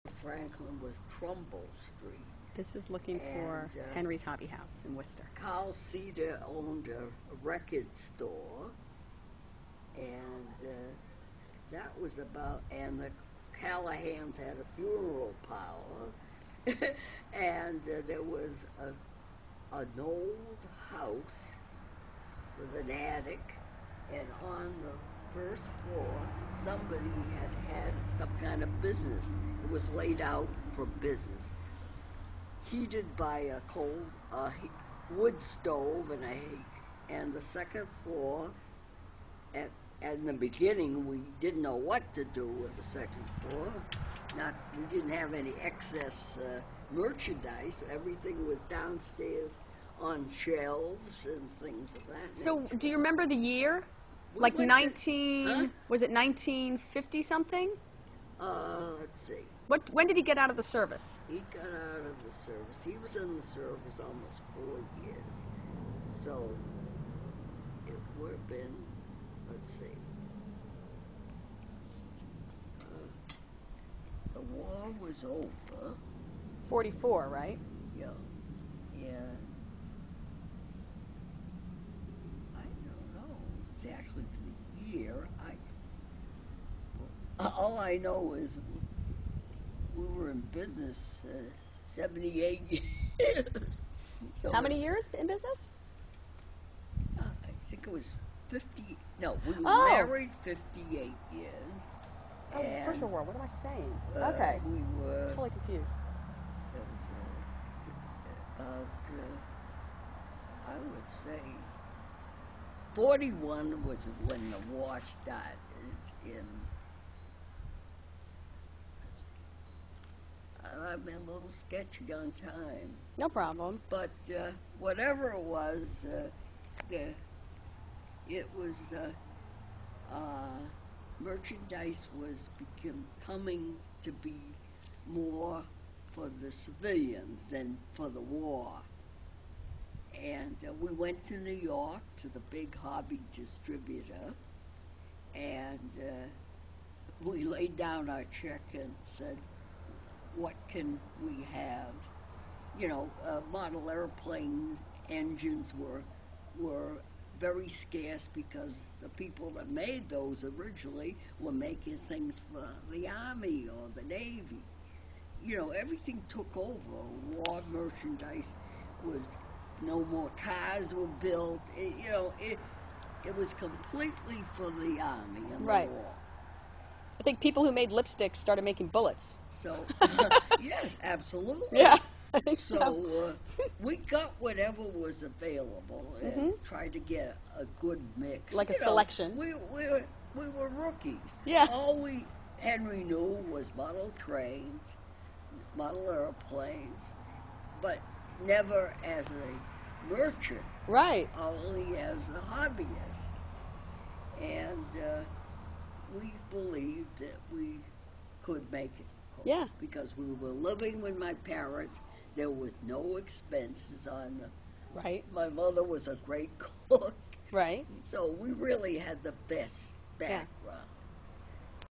Franklin was Trumbull Street. This is looking for And Henry's Hobby House in Worcester. Carl Cedar owned a record store, and that was about, and the Callahans had a funeral parlor, and there was an old house with an attic, and on the first floor, somebody had some kind of business. It was laid out for business. Heated by a wood stove and the second floor. In the beginning, we didn't know what to do with the second floor. We didn't have any excess merchandise. Everything was downstairs on shelves and things of that So, nature. do you remember the year? We Like went 19, huh? Was it 1950 something? Let's see. When did he get out of the service? He got out of the service. He was in the service almost 4 years. So it would have been, let's see. The war was over. 44, right? Yeah. Yeah. I don't know exactly the year. All I know is we were in business 78 years. So How many years in business? I think it was 50. No, we were Oh. married 58 years. Oh, and, First World War. What am I saying? Okay. We were. Totally confused. I would say 41 was when the war started. I've been a little sketchy on time. No problem. But whatever it was, merchandise was coming to be more for the civilians than for the war. And we went to New York to the big hobby distributor, and we laid down our check and said, what can we have? You know, model airplane engines were very scarce because the people that made those originally were making things for the Army or the Navy. You know, everything took over. War merchandise was, no more cars were built. It was completely for the Army and Right. the war. I think people who made lipsticks started making bullets. So, yes, absolutely. Yeah, I think so. So we got whatever was available and tried to get a good mix. Like a selection. We were rookies. Yeah. All Henry knew was model trains, model airplanes, but never as a merchant. Right. Only as a hobbyist. And we believed that we could make it. Yeah. Because we were living with my parents. There was no expenses on the. Right. My mother was a great cook. Right. So we really had the best background.